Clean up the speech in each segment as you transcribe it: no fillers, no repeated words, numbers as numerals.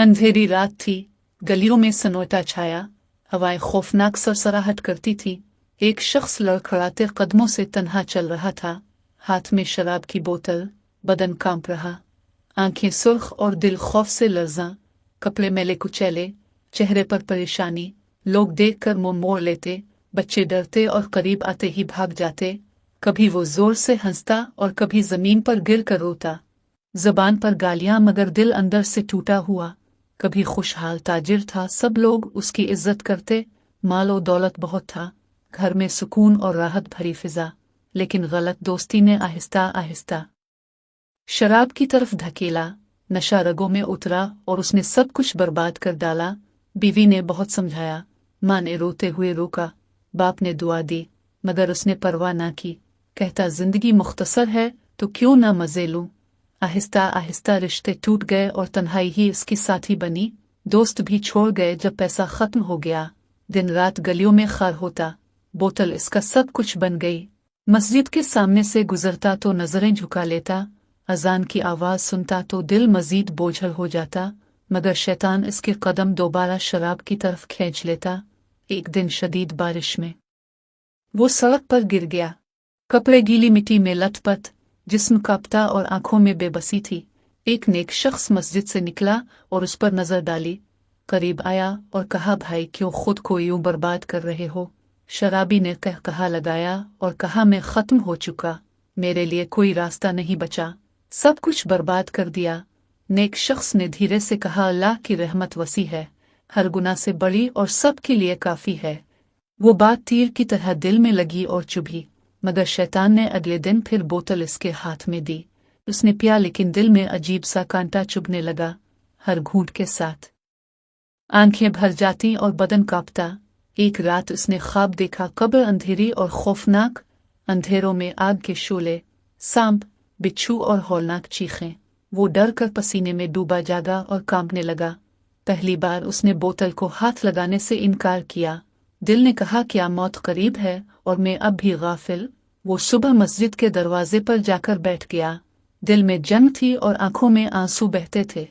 अंधेरी रात थी, गलियों में सन्नाटा छाया, हवाएं खौफनाक सरसराहट करती थी। एक शख्स लड़खड़ाते कदमों से तन्हा चल रहा था, हाथ में शराब की बोतल, बदन कांप रहा, आंखें सुर्ख और दिल खौफ से लर्जा, कपड़े मैले कुचैले, चेहरे पर परेशानी। लोग देखकर मुंह मोड़ लेते, बच्चे डरते और करीब आते ही भाग जाते। कभी वो जोर से हंसता और कभी जमीन पर गिर कर रोता, जबान पर गालियां मगर दिल अंदर से टूटा हुआ। कभी खुशहाल ताजिर था, सब लोग उसकी इज्जत करते, माल और दौलत बहुत था, घर में सुकून और राहत भरी फिजा। लेकिन गलत दोस्ती ने आहिस्ता आहिस्ता शराब की तरफ धकेला, नशा रगों में उतरा और उसने सब कुछ बर्बाद कर डाला। बीवी ने बहुत समझाया, माँ ने रोते हुए रोका, बाप ने दुआ दी, मगर उसने परवाह ना की। कहता जिंदगी मुख्तसर है तो क्यों ना मजे लूं। आहिस्ता आहिस्ता रिश्ते टूट गए और तन्हाई ही इसकी साथी बनी। दोस्त भी छोड़ गए जब पैसा खत्म हो गया। दिन रात गलियों में खार होता, बोतल इसका सब कुछ बन गई। मस्जिद के सामने से गुजरता तो नजरें झुका लेता, अजान की आवाज सुनता तो दिल मजीद बोझल हो जाता, मगर शैतान इसके कदम दोबारा शराब की तरफ खींच लेता। एक दिन शदीद बारिश में वो सड़क पर गिर गया, कपड़े गीली मिट्टी में लथपथ, जिस्म कांपता और आंखों में बेबसी थी। एक नेक शख्स मस्जिद से निकला और उस पर नजर डाली, करीब आया और कहा, भाई क्यों खुद को यूं बर्बाद कर रहे हो। शराबी ने कहा लगाया और कहा, मैं खत्म हो चुका, मेरे लिए कोई रास्ता नहीं बचा, सब कुछ बर्बाद कर दिया। नेक शख्स ने धीरे से कहा, अल्लाह की रहमत वसी है, हर गुनाह से बड़ी और सब के लिए काफी है। वो बात तीर की तरह दिल में लगी और चुभी, मगर शैतान ने अगले दिन फिर बोतल इसके हाथ में दी। उसने पिया, लेकिन दिल में अजीब सा कांटा चुभने लगा। हर घूंट के साथ आंखें भर जाती और बदन कांपता। एक रात उसने ख्वाब देखा, कब्र अंधेरी और खौफनाक, अंधेरों में आग के शोले, सांप, बिच्छू और हौलनाक चीखें। वो डर कर पसीने में डूबा जागा और कांपने लगा। पहली बार उसने बोतल को हाथ लगाने से इनकार किया। दिल ने कहा, क्या मौत करीब है और मैं अब भी गाफिल। वो सुबह मस्जिद के दरवाजे पर जाकर बैठ गया। दिल में जंग थी और आंखों में आंसू बहते थे।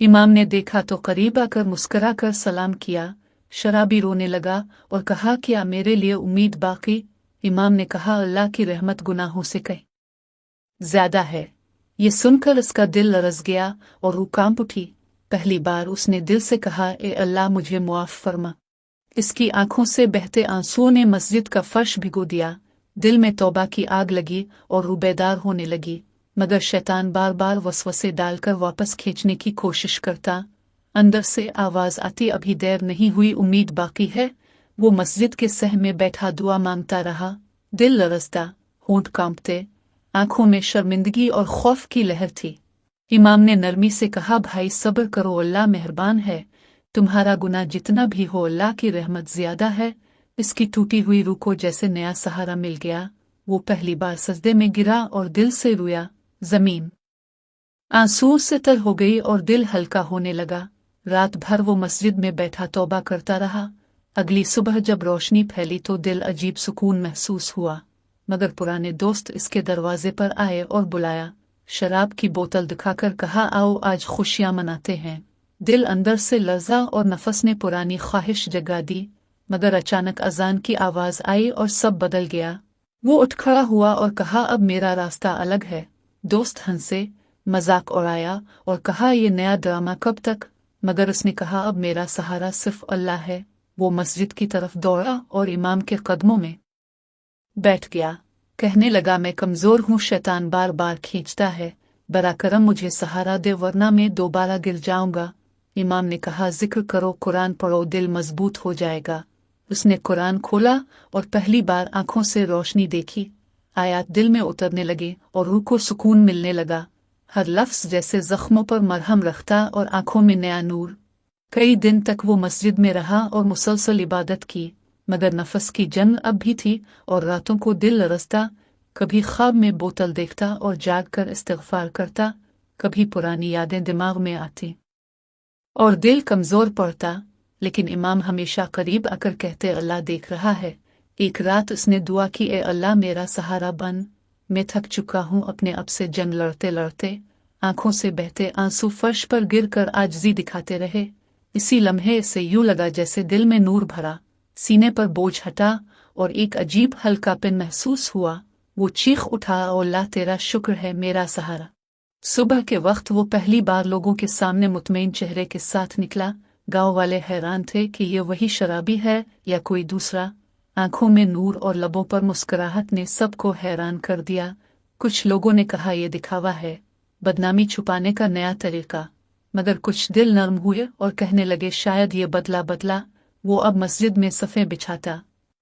इमाम ने देखा तो करीब आकर मुस्कुरा कर सलाम किया। शराबी रोने लगा और कहा, क्या मेरे लिए उम्मीद बाकी। इमाम ने कहा, अल्लाह की रहमत गुनाहों से कहीं ज्यादा है। ये सुनकर उसका दिल लरज गया और वो कांप उठी। पहली बार उसने दिल से कहा, ए अल्लाह मुझे मुआफ फरमा। इसकी आंखों से बहते आंसुओं ने मस्जिद का फर्श भिगो दिया। दिल में तौबा की आग लगी और रूह बेदार होने लगी, मगर शैतान बार बार वसवसे डालकर वापस खींचने की कोशिश करता। अंदर से आवाज आती, अभी देर नहीं हुई, उम्मीद बाकी है। वो मस्जिद के सह में बैठा दुआ मांगता रहा, दिल लरजता, होंठ कांपते, आंखों में शर्मिंदगी और खौफ की लहर थी। इमाम ने नरमी से कहा, भाई सब्र करो, अल्लाह मेहरबान है, तुम्हारा गुनाह जितना भी हो अल्लाह की रहमत ज्यादा है। इसकी टूटी हुई रूह को जैसे नया सहारा मिल गया। वो पहली बार सजदे में गिरा और दिल से रोया। जमीन आंसुओं से तर हो गई और दिल हल्का होने लगा। रात भर वो मस्जिद में बैठा तौबा करता रहा। अगली सुबह जब रोशनी फैली तो दिल अजीब सुकून महसूस हुआ, मगर पुराने दोस्त इसके दरवाजे पर आए और बुलाया। शराब की बोतल दिखाकर कहा, आओ आज खुशियां मनाते हैं। दिल अंदर से लर्जा और नफस ने पुरानी ख्वाहिश जगा दी, मगर अचानक अजान की आवाज आई और सब बदल गया। वो उठ खड़ा हुआ और कहा, अब मेरा रास्ता अलग है। दोस्त हंसे, मजाक उड़ाया और कहा, ये नया ड्रामा कब तक। मगर उसने कहा, अब मेरा सहारा सिर्फ अल्लाह है। वो मस्जिद की तरफ दौड़ा और इमाम के कदमों में बैठ गया। कहने लगा, मैं कमजोर हूँ, शैतान बार बार खींचता है, बरा करम मुझे सहारा दे वरना मैं दोबारा गिर जाऊंगा। इमाम ने कहा, जिक्र करो, कुरान पढ़ो, दिल मजबूत हो जाएगा। उसने कुरान खोला और पहली बार आंखों से रोशनी देखी। आयात दिल में उतरने लगे और रूह को सुकून मिलने लगा। हर लफ्ज जैसे जख्मों पर मरहम रखता और आंखों में नया नूर। कई दिन तक वो मस्जिद में रहा और मुसलसल इबादत की, मगर नफस की जंग अब भी थी और रातों को दिल लरसता। कभी ख्वाब में बोतल देखता और जाग कर इस्तिग़फ़ार करता, कभी पुरानी यादें दिमाग में आती और दिल कमजोर पड़ता। लेकिन इमाम हमेशा करीब आकर कहते, अल्लाह देख रहा है। एक रात उसने दुआ की, ए अल्लाह मेरा सहारा बन, मैं थक चुका हूँ अपने अब से जंग लड़ते लड़ते। आंखों से बहते आंसू फर्श पर गिरकर आजिज़ी दिखाते रहे। इसी लम्हे से यूं लगा जैसे दिल में नूर भरा, सीने पर बोझ हटा और एक अजीब हल्कापन महसूस हुआ। वो चीख उठा, अल्लाह तेरा शुक्र है मेरा सहारा। सुबह के वक्त वो पहली बार लोगों के सामने मुतमईन चेहरे के साथ निकला। गांव वाले हैरान थे कि ये वही शराबी है या कोई दूसरा। आंखों में नूर और लबों पर मुस्कुराहट ने सबको हैरान कर दिया। कुछ लोगों ने कहा यह दिखावा है, बदनामी छुपाने का नया तरीका, मगर कुछ दिल नर्म हुए और कहने लगे शायद ये बदला वो अब मस्जिद में सफ़े बिछाता,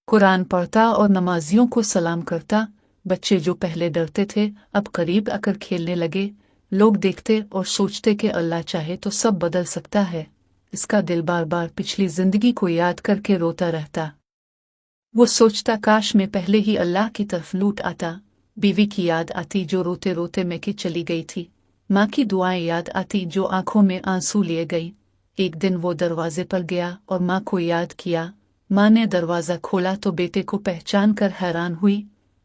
कुरान पढ़ता और नमाजियों को सलाम करता। बच्चे जो पहले डरते थे अब करीब आकर खेलने लगे। लोग देखते और सोचते कि अल्लाह चाहे तो सब बदल सकता है। इसका दिल बार बार पिछली जिंदगी को याद करके रोता रहता। वो सोचता काश मैं पहले ही अल्लाह की तरफ लौट आता। बीवी की याद आती जो रोते रोते मैके चली गई थी। माँ की दुआएं याद आती जो आंखों में आंसू लिए गई। एक दिन वो दरवाजे पर गया और माँ को याद किया। माँ ने दरवाज़ा खोला तो बेटे को पहचान कर हैरान हुई।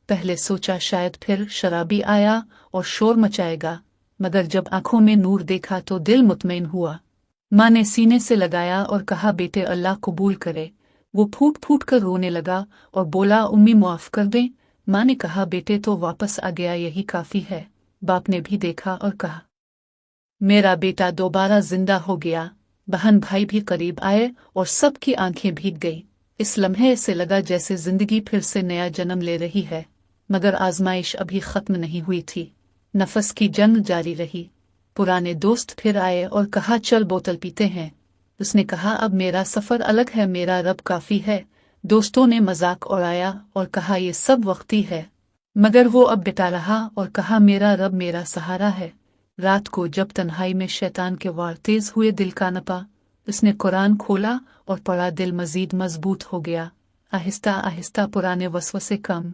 पहले सोचा शायद फिर शराबी आया और शोर मचाएगा, मगर जब आंखों में नूर देखा तो दिल मुतमईन हुआ। माँ ने सीने से लगाया और कहा बेटे अल्लाह कबूल करे। वो फूट फूट कर रोने लगा और बोला उम्मी माफ़ कर दें। माँ ने कहा बेटे तो वापस आ गया, यही काफ़ी है। बाप ने भी देखा और कहा मेरा बेटा दोबारा जिंदा हो गया। बहन भाई भी करीब आए और सबकी आंखें भीग गई। इस लम्हे से लगा जैसे जिंदगी फिर से नया जन्म ले रही है, मगर आजमाइश अभी खत्म नहीं हुई थी। नफस की जंग जारी रही। पुराने दोस्त फिर आए और कहा चल बोतल पीते हैं। उसने कहा अब मेरा सफ़र अलग है, मेरा रब काफ़ी है। दोस्तों ने मजाक उड़ाया और कहा ये सब वक्ती है, मगर वो अब बिता रहा और कहा मेरा रब मेरा सहारा है। रात को जब तन्हाई में शैतान के वार तेज हुए दिल का नपा, उसने कुरान खोला और पढ़ा। दिल मजीद मजबूत हो गया। आहिस्ता आहिस्ता पुराने वसवसे कम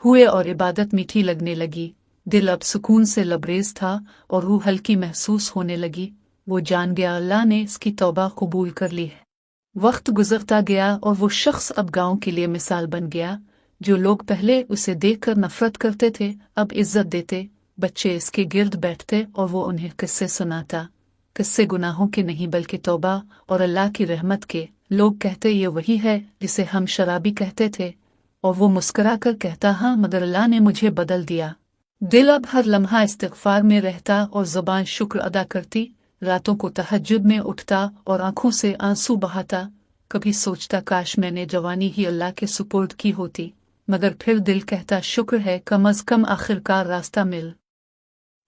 हुए और इबादत मीठी लगने लगी। दिल अब सुकून से लबरेज था और रूह हल्की महसूस होने लगी। वो जान गया अल्लाह ने इसकी तौबा कबूल कर ली है। वक्त गुजरता गया और वो शख्स अब गांव के लिए मिसाल बन गया। जो लोग पहले उसे देखकर नफरत करते थे अब इज्जत देते। बच्चे इसके गिर्द बैठते और वो उन्हें किस्से सुनाता। किस्से गुनाहों के नहीं बल्कि तौबा और अल्लाह की रहमत के। लोग कहते ये वही है जिसे हम शराबी कहते थे, और वो मुस्कुरा कर कहता हाँ मगर अल्लाह ने मुझे बदल दिया। दिल अब हर लम्हा इस्तिग़फ़ार में रहता और ज़ुबान शुक्र अदा करती। रातों को तहज्जुद में उठता और आंखों से आंसू बहाता। कभी सोचता काश मैंने जवानी ही अल्लाह के सुपुर्द की होती, मगर फिर दिल कहता शुक्र है कम अज़ कम आखिरकार रास्ता मिल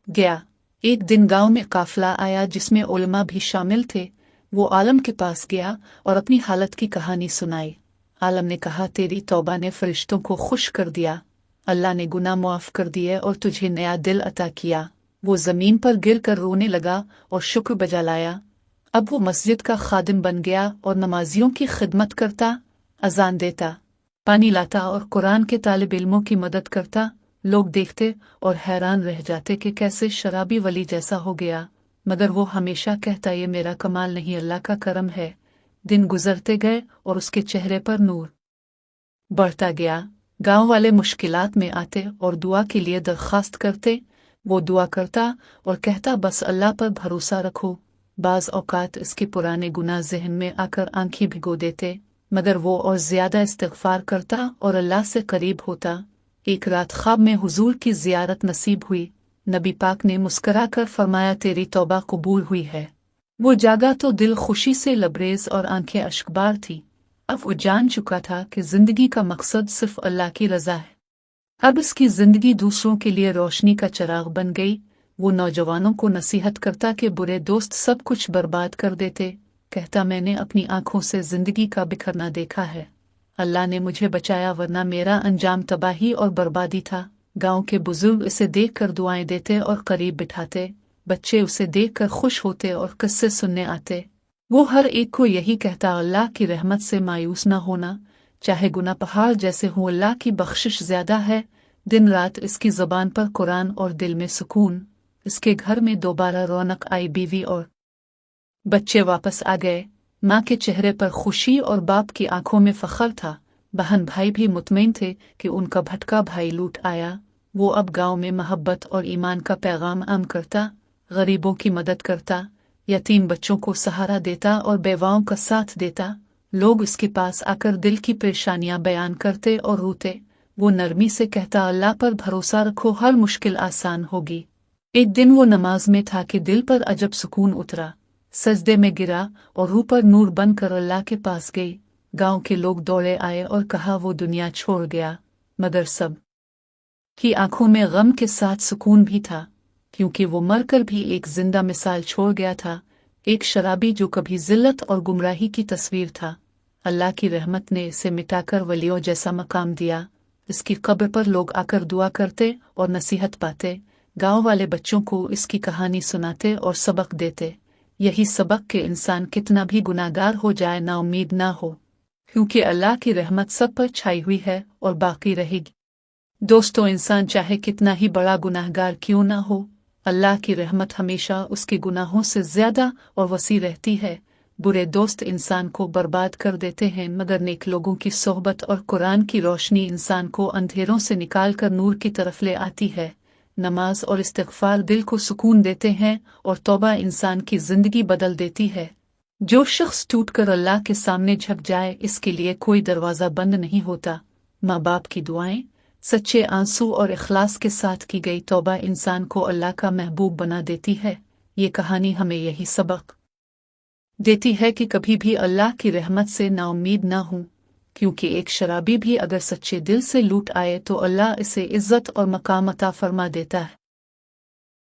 गया। एक दिन गांव में काफिला आया जिसमें उलमा भी शामिल थे। वो आलम के पास गया और अपनी हालत की कहानी सुनाई। आलम ने कहा तेरी तौबा ने फरिश्तों को खुश कर दिया। अल्लाह ने गुनाह माफ़ कर दिए और तुझे नया दिल अता किया। वो ज़मीन पर गिर कर रोने लगा और शुक्र बजा लाया। अब वो मस्जिद का खादिम बन गया और नमाजियों की खिदमत करता, अजान देता, पानी लाता और कुरान के तालिब इल्मों की मदद करता। लोग देखते और हैरान रह जाते कि कैसे शराबी वली जैसा हो गया, मगर वो हमेशा कहता ये मेरा कमाल नहीं अल्लाह का करम है। दिन गुजरते गए और उसके चेहरे पर नूर बढ़ता गया। गांव वाले मुश्किलात में आते और दुआ के लिए दरख्वास्त करते। वो दुआ करता और कहता बस अल्लाह पर भरोसा रखो। बाज़ औक़ात इसके पुराने गुनाह ज़हन में आकर आंखें भिगो देते, मगर वो और ज़्यादा इस्तिग़फ़ार करता और अल्लाह से करीब होता। एक रात ख्वाब में हुजूर की ज़ियारत नसीब हुई। नबी पाक ने मुस्करा कर फरमाया तेरी तौबा कबूल हुई है। वो जागा तो दिल खुशी से लबरेज और आंखें अश्कबार थी। अब वो जान चुका था कि ज़िंदगी का मकसद सिर्फ अल्लाह की रज़ा है। अब इसकी ज़िंदगी दूसरों के लिए रोशनी का चिराग बन गई। वो नौजवानों को नसीहत करता कि बुरे दोस्त सब कुछ बर्बाद कर देते। कहता मैंने अपनी आंखों से ज़िंदगी का बिखरना देखा है। अल्लाह ने मुझे बचाया वरना मेरा अंजाम तबाही और बर्बादी था। गांव के बुजुर्ग इसे देखकर दुआएं देते और करीब बिठाते। बच्चे उसे देखकर खुश होते और किस्से सुनने आते। वो हर एक को यही कहता अल्लाह की रहमत से मायूस न होना, चाहे गुनाह पहाड़ जैसे हो अल्लाह की बख्शिश ज्यादा है। दिन रात इसकी ज़बान पर कुरान और दिल में सुकून। इसके घर में दोबारा रौनक आई। बीवी और बच्चे वापस आ गए। माँ के चेहरे पर खुशी और बाप की आंखों में फख्र था। बहन भाई भी मुतमईन थे कि उनका भटका भाई लौट आया। वो अब गांव में मोहब्बत और ईमान का पैगाम आम करता, गरीबों की मदद करता, यतीम बच्चों को सहारा देता और बेवाओं का साथ देता। लोग उसके पास आकर दिल की परेशानियां बयान करते और रोते। वो नरमी से कहता, अल्लाह पर भरोसा रखो, हर मुश्किल आसान होगी। एक दिन वो नमाज में था कि दिल पर अजब सुकून उतरा। सजदे में गिरा और रूह पर नूर बनकर अल्लाह के पास गई। गांव के लोग दौड़े आए और कहा वो दुनिया छोड़ गया, मगर सब की आंखों में गम के साथ सुकून भी था, क्योंकि वो मरकर भी एक जिंदा मिसाल छोड़ गया था, एक शराबी जो कभी जिल्लत और गुमराही की तस्वीर था। अल्लाह की रहमत ने इसे मिटाकर वलियों जैसा मकाम दिया। इसकी कब्र पर लोग आकर दुआ करते और नसीहत पाते। गांव वाले बच्चों को इसकी कहानी सुनाते और सबक देते। यही सबक कि इंसान कितना भी गुनाहगार हो जाए ना उम्मीद ना हो, क्योंकि अल्लाह की रहमत सब पर छाई हुई है और बाकी रहेगी। दोस्तों, इंसान चाहे कितना ही बड़ा गुनाहगार क्यों ना हो, अल्लाह की रहमत हमेशा उसके गुनाहों से ज्यादा और वसी रहती है। बुरे दोस्त इंसान को बर्बाद कर देते हैं, मगर नेक लोगों की सोहबत और कुरान की रोशनी इंसान को अंधेरों से निकाल कर नूर की तरफ ले आती है। नमाज और इस्तिग़फ़ार दिल को सुकून देते हैं और तौबा इंसान की जिंदगी बदल देती है। जो शख्स टूटकर अल्लाह के सामने झुक जाए, इसके लिए कोई दरवाज़ा बंद नहीं होता। माँ बाप की दुआएं, सच्चे आंसू और इखलास के साथ की गई तौबा इंसान को अल्लाह का महबूब बना देती है। ये कहानी हमें यही सबक देती है कि कभी भी अल्लाह की रहमत से नाउम्मीद ना हो, क्योंकि एक शराबी भी अगर सच्चे दिल से लूट आए तो अल्लाह इसे इज्जत और मकाम अता फरमा देता है।